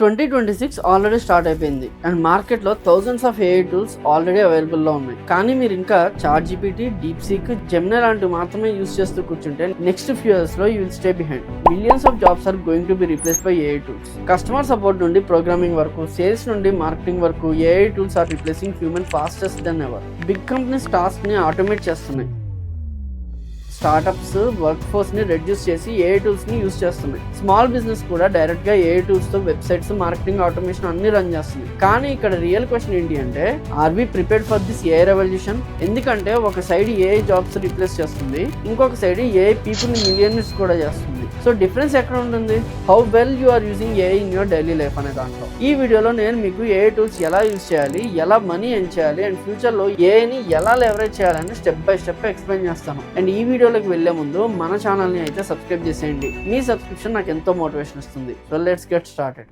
2026 already start అయిపోయింది and మార్కెట్లో thousands of AI tools already అవైలబుల్లో ఉన్నాయి. కానీ మీరు ఇంకా ChatGPT, DeepSeek, Gemini లాంటివి మాత్రమే యూస్ చేస్తూ కూర్చుంటే నెక్స్ట్ ఫ్యూ ఇయర్స్ లో you will stay behind. Millions of jobs are going to be replaced by AI tools. Customer support నుండి ప్రోగ్రామింగ్ వరకు, సేల్స్ నుండి మార్కెటింగ్ వరకు AI tools are replacing human fastest then ever. Big companies task ని automate చేస్తున్నాయి. Startups work force ని reduce చేసి AI tools ని use చేస్తున్నాయి. స్మాల్ బిజినెస్ కూడా డైరెక్ట్ గా ఏఐ టూల్స్ తో వెబ్సైట్స్, మార్కెటింగ్, ఆటోమేషన్ అన్ని రన్ చేస్తుంది. కానీ ఇక్కడ రియల్ క్వశ్చన్ ఏంటి అంటే, are we prepared for this AI revolution? ఎందుకంటే ఒక సైడ్ ఏఐ జాబ్స్ రీప్లేస్ చేస్తుంది, ఇంకొక సైడ్ ఏఐ పీపుల్ ని మిలియనర్స్ కూడా చేస్తుంది. సో డిఫరెన్స్ ఎక్కడ ఉంటుంది? How well you are using AI in your daily life అనే దాంట్లో. ఈ వీడియోలో నేను మీకు ఏఐ టూల్స్ ఎలా యూజ్ చేయాలి, ఎలా మనీ ఎర్న్ చేయాలి అండ్ ఫ్యూచర్ లో ఏఐని ఎలా లెవరేజ్ చేయాలని స్టెప్ బై స్టెప్ ఎక్స్ప్లెయిన్ చేస్తాను. అండ్ ఈ వీడియోలోకి వెళ్లే ముందు మన ఛానల్ ని అయితే సబ్స్క్రైబ్ చేసేయండి. మీ సబ్స్క్రిప్షన్ నాకు ఎంతో మోటివేషన్ ఇస్తుంది. So let's get started.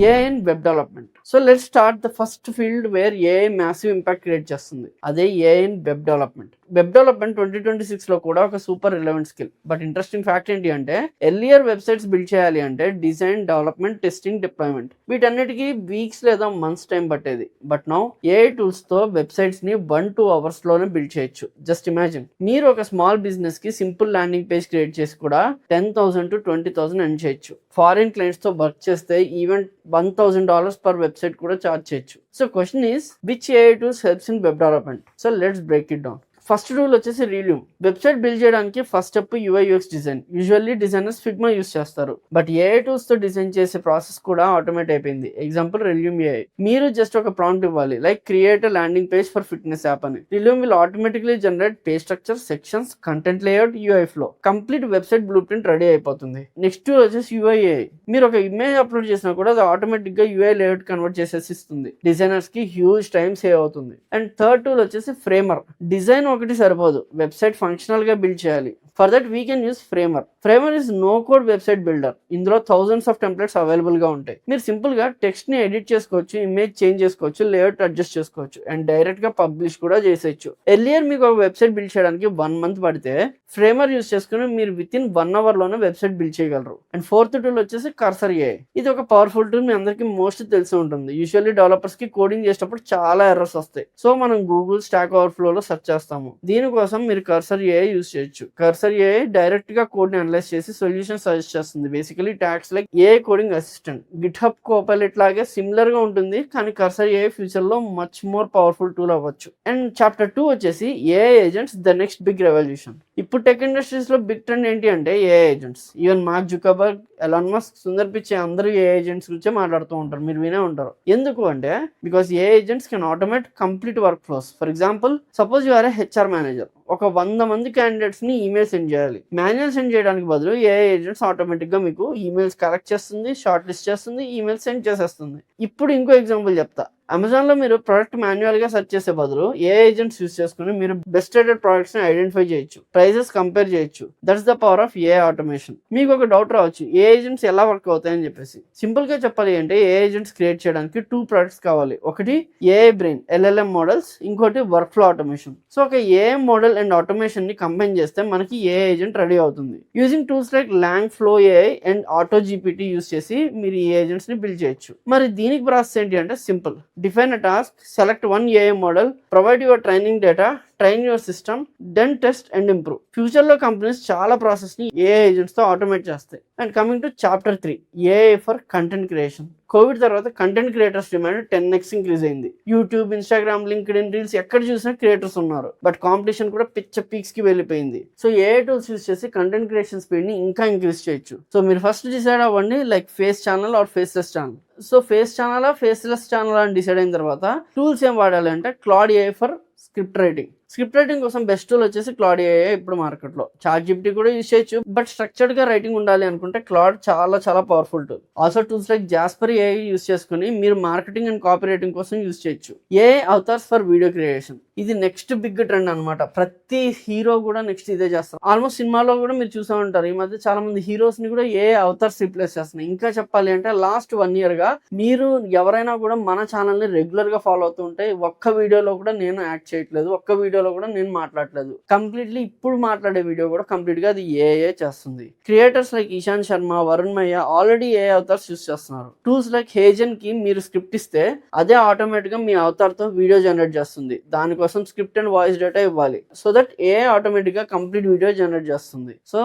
AI in web development. So let's start the first field wear AI massive impact create చేస్తుంది. అదే AI in web development. Web development 2026 లో కూడా ఒక super relevant skill. But interesting fact ఏంటి అంటే, earlier websites build చేయాలి అంటే design, development, testing, deployment వీటన్నిటికీ వీక్స్ లేదా మంత్స్ టైం పట్టేది. బట్ నౌ ఏఐ టూల్స్ తో వెబ్సైట్స్ ని 1-2 hours లోనే బిల్డ్ చేయొచ్చు. జస్ట్ ఇమాజిన్, మీరు ఒక స్మాల్ బిజినెస్ కి సింపుల్ ల్యాండింగ్ పేజ్ క్రియేట్ చేసి కూడా 10,000 to 20,000 ఎర్న్ చేయొచ్చు. ఫారిన్ క్లయింట్స్ తో వర్క్ చేస్తే ఈవెన్ $1,000 పర్ వెబ్సైట్ కూడా చార్జ్ చేయొచ్చు. So question is, which AI tools helps in web development? So let's break it down. First tool వచ్చేసి రీల్యూమ్. Website build చేయడానికి first step UI UX design. Usually designers Figma use చేస్తారు, but AI tools తో design చేసే process కూడా automate అయిపోయింది. Example Relume AI. మీరు just ఒక prompt ఇవ్వాలి, like create a landing page for fitness app అని. Relume will automatically generate page structure, sections, content layout, UI flow. Complete website blueprint ready అయిపోతుంది. Next tool వచ్చేసి UI AI. మీరు ఒక image upload చేసినా కూడా అది automatic గా UI layout convert చేసేసి ఇస్తుంది. డిజైనర్స్ కి హ్యూజ్ టైం సేవ్ అవుతుంది. అండ్ థర్డ్ టూల్ వచ్చేసి ఫ్రేమర్. డిజైన్ ఒకటి సరిపోదు, వెబ్సైట్ ఫంక్షనల్ గా బిల్డ్ చేయాలి. For that we can use Framer. Framer is no code website builder. ఇందులో థౌజండ్స్ ఆఫ్ టెంప్లెట్స్ అవైలబుల్ గా ఉంటాయి. మీరు సింపుల్ గా టెక్స్ట్ ని ఎడిట్ చేసుకోవచ్చు, ఇమేజ్ చేంజ్ చేసుకోవచ్చు, లేఅవుట్ అడ్జస్ట్ చేసుకోవచ్చు అండ్ డైరెక్ట్ గా పబ్లిష్ కూడా చేసేయచ్చు. ఎర్లియర్ మీకు ఒక వెబ్సైట్ బిల్డ్ చేయడానికి 1 month పడితే, ఫ్రేమర్ యూస్ చేసుకుని మీరు విత్ ఇన్ 1 hour లోనే వెబ్సైట్ బిల్డ్ చేయగలరు. అండ్ ఫోర్త్ టూల్ వచ్చేసి కర్సర్ ఏఐ. ఇది ఒక పవర్ఫుల్ టూల్, మీ అందరికి మోస్ట్ తెలిసి ఉంటుంది. యూజువల్లీ డెవలపర్స్ కి కోడింగ్ చేసేటప్పుడు చాలా ఎర్రర్స్ వస్తాయి. సో మనం గూగుల్ స్టాక్ ఓవర్ఫ్లో లో సెర్చ్ చేస్తాము. దీనికోసం మీరు కర్సర్ ఏఐ యూస్ చేయొచ్చు. కర్సర్ ఏఐ డైరెక్ట్ గా కోడ్ ని అనలైజ్ చేసి సొల్యూషన్ సజెస్ట్ చేస్తుంది. Basically talks like AI coding assistant. GitHub Copilot లాగే సిమిలర్ గా ఉంటుంది, కానీ కర్సర్ ఏఐ ఫ్యూచర్ లో మచ్ మోర్ పవర్ఫుల్ టూల్ అవ్వచ్చు. అండ్ చాప్టర్ 2 వచ్చేసి AI agents, the next big revolution. ఇప్పుడు టెక్ ఇండస్ట్రీస్ లో బిగ్ ట్రెండ్ ఏంటి అంటే AI agents. Even mark Zuckerberg, Elon Musk, Sundar పిచ్చే అందరూ ఏఐ ఏజెంట్స్ గురించే మాట్లాడుతూ ఉంటారు. మీరు వినే ఉంటారు. ఎందుకు అంటే, because AI agents can automate complete workflows. For example, suppose you are a HR manager. ఒక 100 మంది క్యాండిడేట్స్ ని ఈమెయిల్ సెండ్ చేయాలి. మాన్యువల్ సెండ్ చేయడానికి బదులు ఏఐ ఏజెంట్స్ ఆటోమేటిక్ గా మీకు ఈమెయిల్స్ కలెక్ట్ చేస్తుంది, షార్ట్ లిస్ట్ చేస్తుంది, ఈమెయిల్ సెండ్ చేసేస్తుంది. ఇప్పుడు ఇంకో ఎగ్జాంపుల్ చెప్తా. అమెజాన్ లో మీరు ప్రొడక్ట్ మాన్యువల్ గా సెర్చ్ చేసే బదులు ఏఐ ఏజెంట్స్ యూస్ చేసుకుని మీరు బెస్ట్ రేటెడ్ ప్రొడక్ట్స్ ని ఐడెంటిఫై చేయొచ్చు, ప్రైజెస్ కంపేర్ చేయొచ్చు. That's the power of AI automation. మీకు ఒక డౌట్ రావచ్చు, ఏఐ ఏజెంట్స్ ఎలా వర్క్ అవుతాయని చెప్పేసి. సింపుల్ గా చెప్పాలి అంటే, ఏఐ ఏజెంట్స్ క్రియేట్ చేయడానికి 2 products కావాలి. ఒకటి ఏఐ బ్రెయిన్, ఎల్ఎల్ఎం మోడల్స్, ఇంకోటి వర్క్ ఫ్లో ఆటోమేషన్. సో ఒక ఏఐ మోడల్ అండ్ ఆటోమేషన్ ని కంబైన్ చేస్తే మనకి ఏఐ ఏజెంట్ రెడీ అవుతుంది. Using tools like long flow AI and auto GPT use చేసి మీరు ఈ ఏజెంట్స్ ని బిల్డ్ చేయొచ్చు. మరి దీనికి ప్రాసెస్ ఏంటి అంటే simple. Define a task, select one AI model, provide your training data, train your system, then test and improve. Future లో కంపెనీస్ చాలా ప్రాసెస్ ని ఏఐ ఏజెంట్స్ తో ఆటోమేట్ చేస్తాయి. And coming to chapter 3, AI for content creation. Covid తర్వాత content creators demand 10x increase అయింది. YouTube, Instagram, LinkedIn, reels ఎక్కడ చూసినా creators ఉన్నారు. బట్ కాంపిటీషన్ కూడా పిచ్చ పీక్స్ కి వెళ్ళిపోయింది. సో ఏఐ టూల్స్ యూస్ చేసి కంటెంట్ క్రియేషన్ స్పీడ్ ని ఇంకా ఇంక్రీజ్ చేయొచ్చు. సో మీరు ఫస్ట్ డిసైడ్ అవ్వండి, like face channel or faceless channel. So face channel, faceless channel అని డిసైడ్ అయిన తర్వాత టూల్స్ ఏం వాడాలి అంటే, Claude AI for script writing, script writing కోసం బెస్ట్ టూల్ వచ్చేసి క్లాడ్ ఏఐ ఇప్పుడు మార్కెట్లో. చాట్ జీపీటీ కూడా యూస్ చేయొచ్చు, బట్ స్ట్రక్చర్డ్ గా రైటింగ్ ఉండాలి అనుకుంటే క్లాడ్ చాలా powerful tool. Also tools like Jasper AI use చేసుకుని మీరు మార్కెటింగ్ అండ్ కాపీ రైటింగ్ కోసం యూస్ చేయొచ్చు. AI avatars for video creation, ఇది నెక్స్ట్ బిగ్ ట్రెండ్ అనమాట. ప్రతి హీరో కూడా నెక్స్ట్ ఇదే చేస్తారు. ఆల్మోస్ట్ సినిమాలో కూడా మీరు చూసా ఉంటారు, ఈ మధ్య చాలా మంది హీరోస్ ని కూడా ఏఐ అవతార్స్ రీప్లేస్ చేస్తున్నాయి. ఇంకా చెప్పాలి అంటే లాస్ట్ 1 year గా మీరు ఎవరైనా కూడా మన ఛానల్ ని రెగ్యులర్ గా ఫాలో అవుతుంటే ఒక్క వీడియోలో కూడా నేను యాక్ట్ చేయట్లేదు, ఒక్క వీడియోలో కూడా నేను మాట్లాడలేదు. కంప్లీట్లీ ఇప్పుడు మాట్లాడే వీడియో కూడా కంప్లీట్ గా అది ఏఐ చేస్తుంది. Creators like Ishant Sharma, Varun Mayya already AI avatars use చేస్తున్నారు. టూల్స్ లైక్ హేజన్ కి మీరు స్క్రిప్ట్ ఇస్తే అదే ఆటోమేటిక్ గా మీ అవతార్ తో వీడియో జనరేట్ చేస్తుంది. దానికోసం స్క్రిప్ట్ అండ్ వాయిస్ డేటా ఇవ్వాలి. సో దట్ ఏఐ ఆటోమేటిక్ గా కంప్లీట్ వీడియో జనరేట్ చేస్తుంది. సో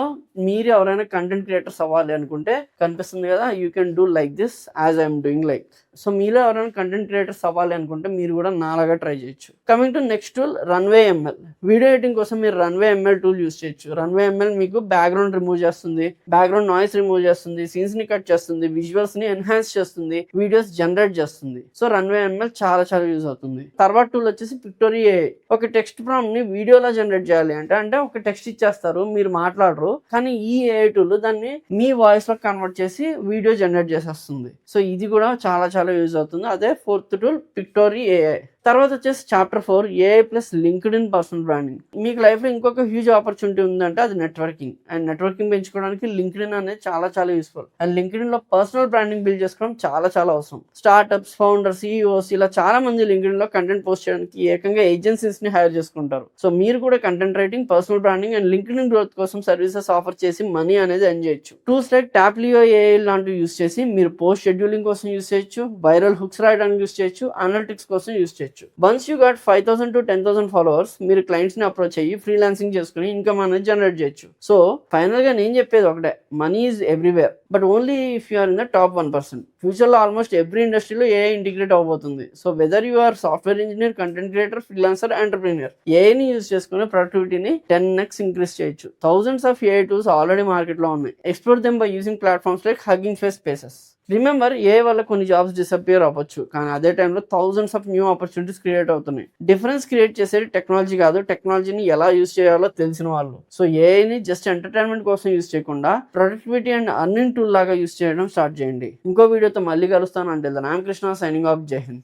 మీరు ఎవరైనా కంటెంట్ క్రియేటర్స్ అవ్వాలి అనుకుంటే కనిపిస్తుంది కదా, you can do like this as I'm doing like. So మీలో ఎవరైనా కంటెంట్ క్రియేటర్స్ అవ్వాలి అనుకుంటే మీరు కూడా నాలాగా ట్రై చేయొచ్చు. Coming to next tool, runway ML. Video editing కోసం మీరు రన్వే ఎంఎల్ టూల్ యూస్ చేయొచ్చు. రన్వే ఎంఎల్ మీకు బ్యాక్గ్రౌండ్ రిమూవ్ చేస్తుంది, బ్యాక్గ్రౌండ్ నాయిస్ రిమూవ్ చేస్తుంది, సీన్స్ ని కట్ చేస్తుంది, విజువల్స్ ని ఎన్హాన్స్ చేస్తుంది, వీడియోస్ జనరేట్ చేస్తుంది. సో రన్వే ఎంఎల్ చాలా యూజ్ అవుతుంది. తర్వాత టూల్ వచ్చేసి పిక్టోరీ ఏఐ. ఒక టెక్స్ట్ ప్రాంప్ట్ ని వీడియోలా జనరేట్ చేయాలి అంటే ఒక టెక్స్ట్ ఇచ్చేస్తారు, మీరు మాట్లాడరు, కానీ ఈ ఏఐ టూల్ దాన్ని మీ వాయిస్ లో కన్వర్ట్ చేసి వీడియో జనరేట్ చేసేస్తుంది. సో ఇది కూడా చాలా యూజ్ అవుతుంది. అదే 4th టూల్, పిక్టోరీ ఏఐ. తర్వాత వచ్చేసి chapter 4, AI plus LinkedIn personal branding. మీకు లైఫ్ లో ఇంకొక హ్యూజ్ ఆపర్చునిటీ ఉందంటే అది నెట్వర్కింగ్. అండ్ నెట్వర్కింగ్ పెంచుకోవడానికి లింక్డ్ఇన్ అనేది చాలా యూస్ఫుల్. అండ్ లింక్డ్ఇన్ లో పర్సనల్ బ్రాండింగ్ బిల్డ్ చేసుకోవడం చాలా అవసరం. స్టార్ట్అప్స్, ఫౌండర్స్, సిఇఓస్ ఇలా చాలా మంది లింక్డ్ఇన్ లో కంటెంట్ పోస్ట్ చేయడానికి ఏకంగా ఏజెన్సీస్ ని హైర్ చేసుకుంటారు. సో మీరు కూడా content writing, personal branding and LinkedIn growth కోసం సర్వీసెస్ ఆఫర్ చేసి మనీ అనేది ఎర్న్ చేయొచ్చు. టూల్స్ లైక్ టాప్లియో ఏఐ లాంటివి యూస్ చేసి మీరు పోస్ట్ షెడ్యూలింగ్ కోసం యూస్ చేయొచ్చు, వైరల్ హుక్స్ రాయడానికి యూస్ చేయొచ్చు, అనలిటిక్స్ కోసం యూస్ చేయొచ్చు. Once you got 5,000 to 10,000 followers, మీరు క్లయింట్స్ ని అప్రోచ్ అయ్యి ఫ్రీలాన్సింగ్ చేసుకుని ఇన్కమ్ అనేది జనరేట్ చేయొచ్చు. సో ఫైనల్ గా నేను చెప్పేది ఒకటే, money is everywhere but only if you are in the top 1%. Future లో ఆల్మోస్ట్ ఎవ్రీ ఇండస్ట్రీలో ఏఐ ఇంటిగ్రేట్ అవబోతుంది. So whether you are software engineer, content creator, freelancer, entrepreneur, ఏఐని యూజ్ చేసుకుని ప్రొడక్టివిటీని 10x ఇంక్రీస్ చేయొచ్చు. Thousands of AI tools already market లో ఉన్నాయి. Explore them by using platforms like Hugging Face, Spaces. Remember, AI వల్ల కొన్ని jobs disappear అవ్వచ్చు, కానీ అదే టైంలో thousands of new opportunities create అవుతున్నాయి. డిఫరెన్స్ క్రియేట్ చేసేది టెక్నాలజీ కాదు, టెక్నాలజీని ఎలా యూజ్ చేయాలో తెలిసిన వాళ్ళు. సో ఏఐని జస్ట్ ఎంటర్టైన్మెంట్ కోసం యూజ్ చేయకుండా ప్రొడక్టివిటీ అండ్ అర్నింగ్ టూల్ లాగా యూజ్ చేయడం స్టార్ట్ చేయండి. ఇంకో వీడియోతో మళ్ళీ కలుస్తాను. అంటే I am Krishna, signing off. జై హింద్.